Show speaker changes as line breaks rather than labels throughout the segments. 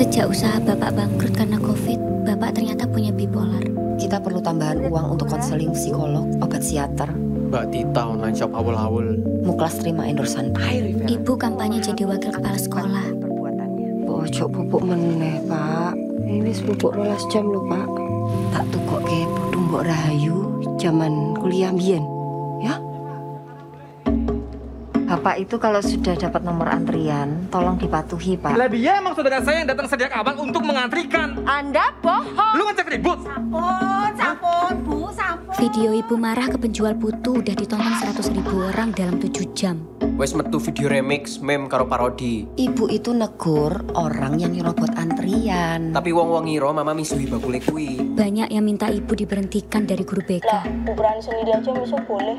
Sejak usaha Bapak bangkrut karena COVID, Bapak ternyata punya bipolar.
Kita perlu tambahan uang untuk konseling psikolog, obat psikiater.
Mbak Tita online shop awul-awul.
Muklas terima endorsan.
Ibu kampanye jadi wakil kepala sekolah.
Ojo pupuk meneh, Pak. Ini pupuk 12 jam lho, Pak. Tak tukokke putu Mbok Rahayu zaman kuliah mbiyen. Ya? Bapak itu kalau sudah dapat nomor antrian, tolong dipatuhi, Pak.
Lah dia emang saudara saya yang datang sejak awal untuk mengantrikan.
Anda bohong.
Lu ngajak ribut.
Sampun, Bu, sampun.
Video ibu marah ke penjual putu udah ditonton 100.000 orang dalam 7 jam.
Wes metu video remix, meme karo parodi.
Ibu itu negur orang yang nyerobot antrian.
Tapi wong-wong ngira mama misuhi bakule kuwi.
Banyak yang minta ibu diberhentikan dari guru BK.
Bu berani sendiri aja bisa boleh.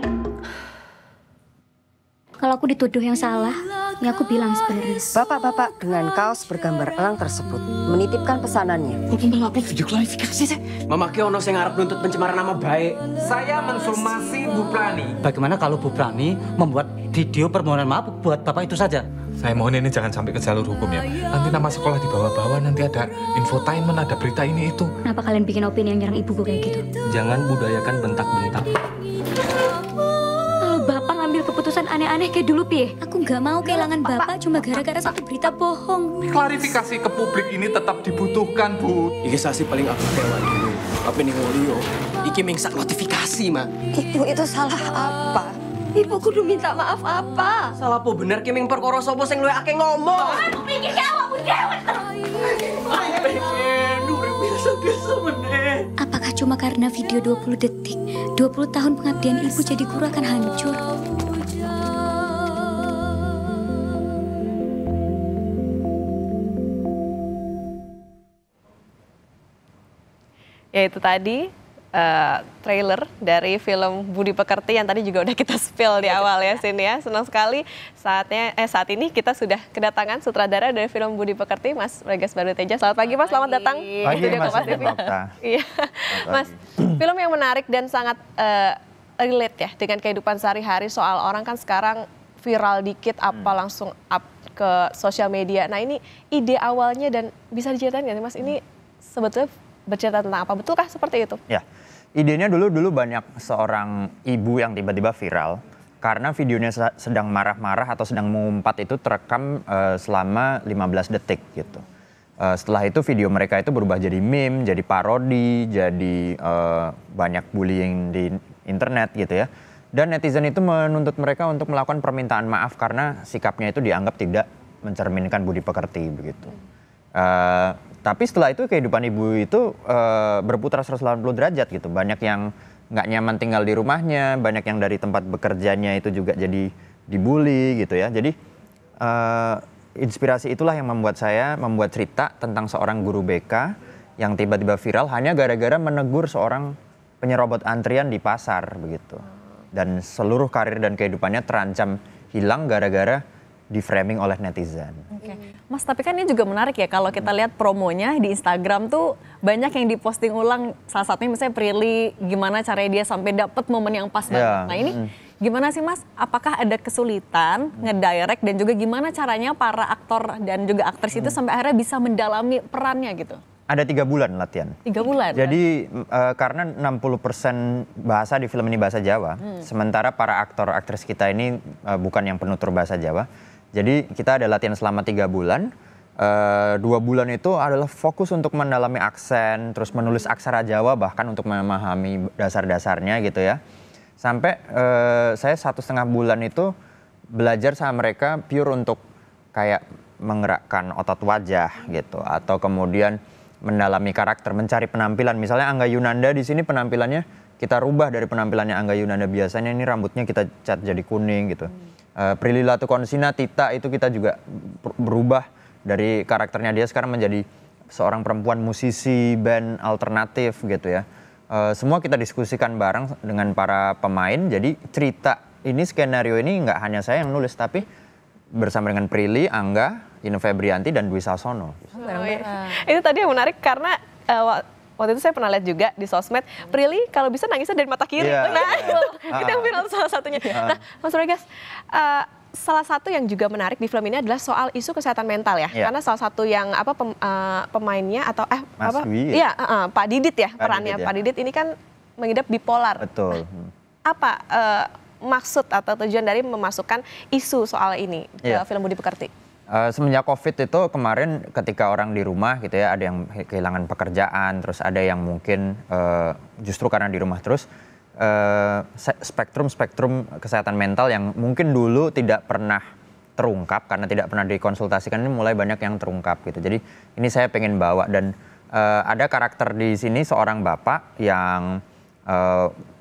Kalau aku dituduh yang salah, ya aku bilang sebenarnya.
Bapak-bapak dengan kaos bergambar elang tersebut menitipkan pesanannya.
Kok malah upload video klarifikasi sih? Mama ki ono sing ngarep nuntut pencemaran nama baik.
Saya mensumasi Bu Prani.
Bagaimana kalau Bu Prani membuat video permohonan maaf buat Bapak itu saja?
Saya mohon ini jangan sampai ke jalur hukum ya. Nanti nama sekolah dibawa-bawa, nanti ada infotainment, ada berita ini itu.
Kenapa kalian bikin opini yang nyerang ibuku kayak gitu?
Jangan budayakan bentak-bentak.
Kalau Bapak ngambil keputusan aneh-aneh kayak dulu, Pi. Aku nggak mau kehilangan Bapak cuma gara-gara satu berita bohong.
Klarifikasi ke publik ini tetap dibutuhkan, Bu.
Iki sasi paling aku kewan dulu. Apa nih ngolio? Iki mingsak notifikasi, Ma.
Ibu itu salah apa? Ibu kudu minta maaf apa?
Salah apa bener ki ming perkara sapa sing luwih akeh ngomong?
Aku pikir awakmu dewek.
Pengen urip biasa-biasa meneh.
Apakah cuma karena video 20 detik, 20 tahun pengabdian ibu jadi guru akan hancur?
Ya itu tadi trailer dari film Budi Pekerti yang tadi juga udah kita spill di awal ya sini ya. Senang sekali saat ini kita sudah kedatangan sutradara dari film Budi Pekerti, Mas Regas Baruteja. Selamat pagi Mas, selamat datang.
Pagi Mas Okta.
Iya, Mas, film yang menarik dan sangat relate ya dengan kehidupan sehari-hari. Soal orang kan sekarang viral dikit apa langsung up ke sosial media. Nah ini ide awalnya dan bisa diceritain nggak sih Mas, ini sebetulnya bercerita tentang apa? Betulkah seperti itu?
Ya, idenya dulu banyak seorang ibu yang tiba-tiba viral karena videonya sedang marah-marah atau sedang mengumpat itu terekam selama 15 detik gitu. Setelah itu video mereka itu berubah jadi meme, jadi parodi, jadi banyak bullying di internet gitu ya. Dan netizen itu menuntut mereka untuk melakukan permintaan maaf karena sikapnya itu dianggap tidak mencerminkan budi pekerti begitu. Tapi setelah itu kehidupan ibu itu berputar 180 derajat gitu. Banyak yang nggak nyaman tinggal di rumahnya, banyak yang dari tempat bekerjanya itu juga jadi dibully gitu ya. Jadi inspirasi itulah yang membuat saya membuat cerita tentang seorang guru BK yang tiba-tiba viral hanya gara-gara menegur seorang penyerobot antrian di pasar begitu. Dan seluruh karir dan kehidupannya terancam hilang gara-gara di framing oleh netizen.
Oke. Mas, tapi kan ini juga menarik ya kalau kita lihat promonya di Instagram tuh banyak yang diposting ulang. Salah satunya misalnya Prilly, gimana caranya dia sampai dapat momen yang pas banget. Nah ini gimana sih Mas? Apakah ada kesulitan ngedirect dan juga gimana caranya para aktor dan juga aktris itu sampai akhirnya bisa mendalami perannya gitu?
Ada 3 bulan latihan.
3 bulan?
Jadi karena 60% bahasa di film ini bahasa Jawa, sementara para aktor aktris kita ini bukan yang penutur bahasa Jawa. Jadi kita ada latihan selama 3 bulan, 2 bulan itu adalah fokus untuk mendalami aksen, terus menulis aksara Jawa bahkan untuk memahami dasar-dasarnya gitu ya. Sampai saya 1,5 bulan itu belajar sama mereka pure untuk kayak menggerakkan otot wajah gitu. Atau kemudian mendalami karakter, mencari penampilan. Misalnya Angga Yunanda di sini penampilannya kita rubah dari penampilannya Angga Yunanda biasanya, ini rambutnya kita cat jadi kuning gitu. Prilly Latukonsina, Tita itu kita juga berubah dari karakternya dia sekarang menjadi seorang perempuan musisi band alternatif gitu ya. Semua kita diskusikan bareng dengan para pemain, jadi cerita ini, skenario ini nggak hanya saya yang nulis tapi bersama dengan Prilly, Angga, Ino Febrianti dan Dwi Sasono.
Itu tadi yang menarik karena waktu itu saya pernah lihat juga di sosmed, Prilly kalau bisa nangisnya dari mata kiri. Nah itu yang viral salah satunya. Nah Mas Regas,
salah satu yang juga menarik di film ini adalah soal isu kesehatan mental ya. Karena salah satu yang pemainnya atau
Mas Dwi.
Pak Didit ya, perannya
Didit, ya.
Pak Didit ini kan mengidap bipolar.
Betul.
Apa maksud atau tujuan dari memasukkan isu soal ini ke film Budi Pekerti?
Semenjak COVID itu kemarin ketika orang di rumah gitu ya, ada yang kehilangan pekerjaan, terus ada yang mungkin justru karena di rumah terus spektrum kesehatan mental yang mungkin dulu tidak pernah terungkap karena tidak pernah dikonsultasikan ini mulai banyak yang terungkap gitu. Jadi ini saya pengen bawa dan ada karakter di sini seorang bapak yang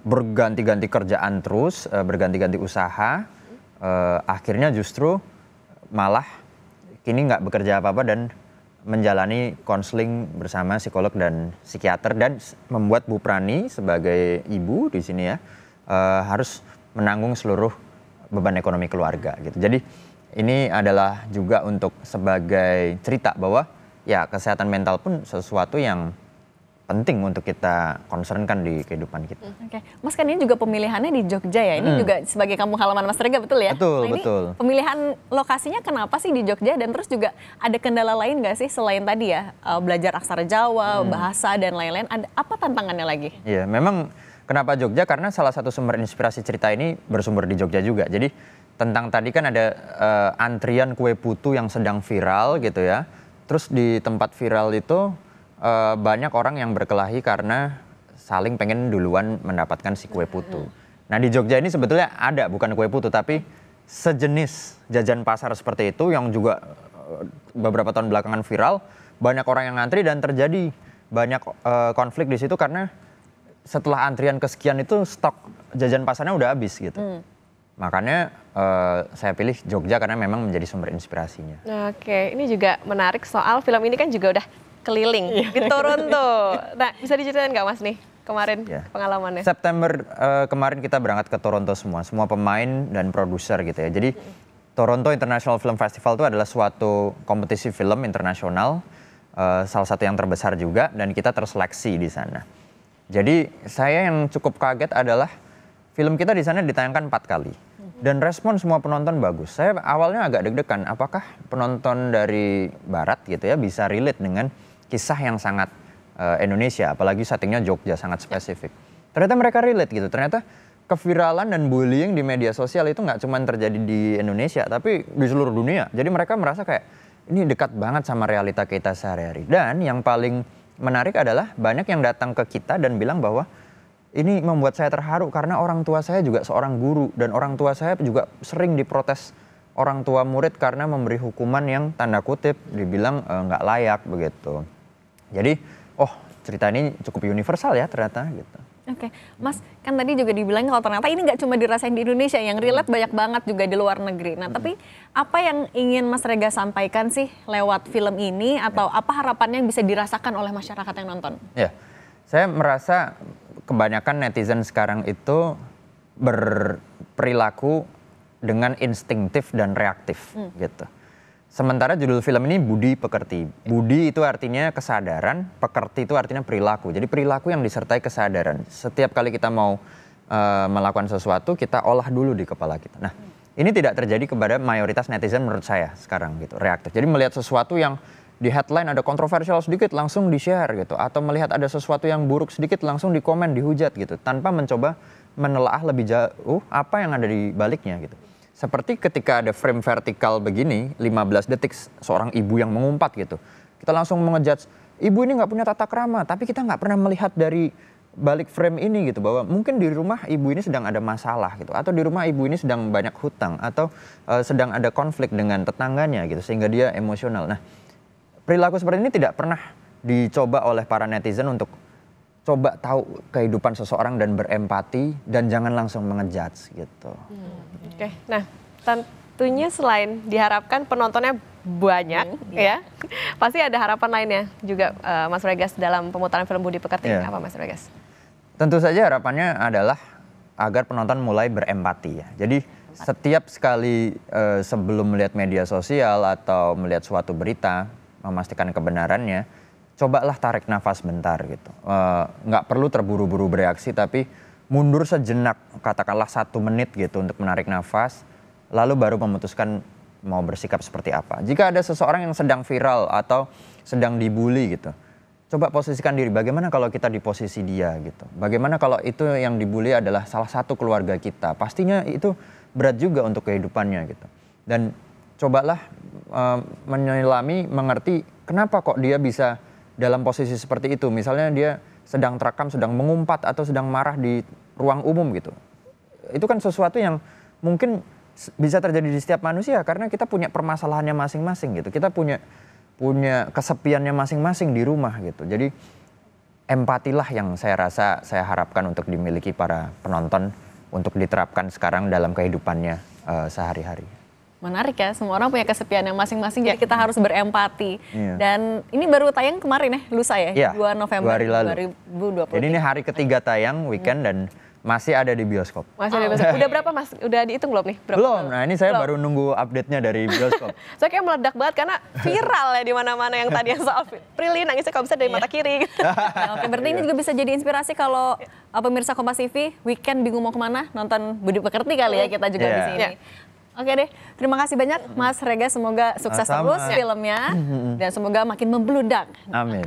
berganti-ganti kerjaan terus, berganti-ganti usaha, akhirnya justru malah kini nggak bekerja apa-apa dan menjalani konseling bersama psikolog dan psikiater dan membuat Bu Prani sebagai ibu di sini ya harus menanggung seluruh beban ekonomi keluarga gitu. Jadi ini adalah juga untuk sebagai cerita bahwa ya kesehatan mental pun sesuatu yang penting untuk kita concernkan di kehidupan kita.
Oke, Mas kan ini juga pemilihannya di Jogja ya. Ini juga sebagai kampung halaman Mas Rega, betul ya?
Betul,
nah,
betul.
Pemilihan lokasinya kenapa sih di Jogja dan terus juga ada kendala lain nggak sih selain tadi ya belajar aksara Jawa, bahasa dan lain-lain? Ada apa tantangannya lagi?
Iya, memang kenapa Jogja? Karena salah satu sumber inspirasi cerita ini bersumber di Jogja juga. Jadi tentang tadi kan ada antrian kue putu yang sedang viral gitu ya. Terus di tempat viral itu banyak orang yang berkelahi karena saling pengen duluan mendapatkan si kue putu. Nah di Jogja ini sebetulnya ada bukan kue putu tapi sejenis jajan pasar seperti itu yang juga beberapa tahun belakangan viral. Banyak orang yang ngantri dan terjadi banyak konflik di situ karena setelah antrian kesekian itu stok jajan pasarnya udah habis gitu. Makanya saya pilih Jogja karena memang menjadi sumber inspirasinya.
Oke, ini juga menarik soal film ini kan juga udah keliling di Toronto. Nah, bisa diceritain nggak Mas nih kemarin pengalamannya?
September kemarin kita berangkat ke Toronto semua pemain dan produser gitu ya. Jadi Toronto International Film Festival itu adalah suatu kompetisi film internasional, salah satu yang terbesar juga dan kita terseleksi di sana. Jadi saya yang cukup kaget adalah film kita di sana ditayangkan 4 kali. Dan respon semua penonton bagus. Saya awalnya agak deg-degan, apakah penonton dari barat gitu ya bisa relate dengan kisah yang sangat Indonesia, apalagi settingnya Jogja sangat spesifik. Ternyata mereka relate gitu, ternyata keviralan dan bullying di media sosial itu nggak cuma terjadi di Indonesia, tapi di seluruh dunia. Jadi mereka merasa kayak ini dekat banget sama realita kita sehari-hari. Dan yang paling menarik adalah banyak yang datang ke kita dan bilang bahwa ini membuat saya terharu karena orang tua saya juga seorang guru dan orang tua saya juga sering diprotes orang tua murid karena memberi hukuman yang tanda kutip dibilang nggak layak begitu. Jadi, cerita ini cukup universal ya ternyata gitu.
Oke, Mas kan tadi juga dibilang kalau ternyata ini nggak cuma dirasain di Indonesia, yang relate banyak banget juga di luar negeri. Nah, tapi apa yang ingin Mas Rega sampaikan sih lewat film ini atau apa harapannya yang bisa dirasakan oleh masyarakat yang nonton?
Ya, saya merasa kebanyakan netizen sekarang itu berperilaku dengan instinktif dan reaktif gitu. Sementara judul film ini Budi Pekerti. Budi itu artinya kesadaran, pekerti itu artinya perilaku. Jadi perilaku yang disertai kesadaran. Setiap kali kita mau melakukan sesuatu, kita olah dulu di kepala kita. Nah, ini tidak terjadi kepada mayoritas netizen menurut saya sekarang gitu, reaktif. Jadi melihat sesuatu yang di headline ada kontroversial sedikit langsung di-share gitu. Atau melihat ada sesuatu yang buruk sedikit langsung di-komen, dihujat gitu. Tanpa mencoba menelaah lebih jauh apa yang ada di baliknya gitu. Seperti ketika ada frame vertikal begini, 15 detik seorang ibu yang mengumpat gitu. Kita langsung mengejudge, ibu ini nggak punya tata krama, tapi kita nggak pernah melihat dari balik frame ini gitu. Bahwa mungkin di rumah ibu ini sedang ada masalah gitu. Atau di rumah ibu ini sedang banyak hutang. Atau sedang ada konflik dengan tetangganya gitu. Sehingga dia emosional. Nah, perilaku seperti ini tidak pernah dicoba oleh para netizen untuk coba tahu kehidupan seseorang dan berempati. Dan jangan langsung mengejudge gitu.
Oke, nah tentunya selain diharapkan penontonnya banyak ya, pasti ada harapan lainnya juga Mas Regas dalam pemutaran film Budi Pekerti. Apa Mas Regas?
Tentu saja harapannya adalah agar penonton mulai berempati ya. Jadi setiap sekali sebelum melihat media sosial atau melihat suatu berita, memastikan kebenarannya, cobalah tarik nafas bentar gitu. Nggak perlu terburu-buru bereaksi, tapi mundur sejenak, katakanlah 1 menit gitu untuk menarik nafas, lalu baru memutuskan mau bersikap seperti apa. Jika ada seseorang yang sedang viral atau sedang dibully gitu, coba posisikan diri, bagaimana kalau kita di posisi dia gitu. Bagaimana kalau itu yang dibully adalah salah satu keluarga kita. Pastinya itu berat juga untuk kehidupannya gitu. Dan cobalah menyelami, mengerti kenapa kok dia bisa dalam posisi seperti itu. Misalnya dia sedang terekam, sedang mengumpat atau sedang marah di ruang umum gitu. Itu kan sesuatu yang mungkin bisa terjadi di setiap manusia karena kita punya permasalahannya masing-masing gitu. Kita punya kesepiannya masing-masing di rumah gitu. Jadi empatilah yang saya rasa saya harapkan untuk dimiliki para penonton untuk diterapkan sekarang dalam kehidupannya sehari-hari.
Menarik ya, semua orang punya kesepian yang masing-masing, jadi kita harus berempati. Dan ini baru tayang kemarin ya, lusa ya, 2 November 2020.
Jadi ini hari ketiga tayang, weekend, dan masih ada di bioskop.
Masih ada di bioskop. Udah berapa Mas? Udah dihitung belum nih?
Belum, nah ini saya baru nunggu update-nya dari bioskop.
Saya kayak meledak banget karena viral ya di mana-mana yang tadi yang soal Prilly nangisnya kalau bisa dari mata kiri.
Oke, berarti ini juga bisa jadi inspirasi kalau pemirsa Kompas TV, weekend bingung mau kemana, nonton Budi Pekerti kali ya kita juga di sini. Oke deh, terima kasih banyak Mas Rega, semoga sukses terus filmnya dan semoga makin membludak.
Amin.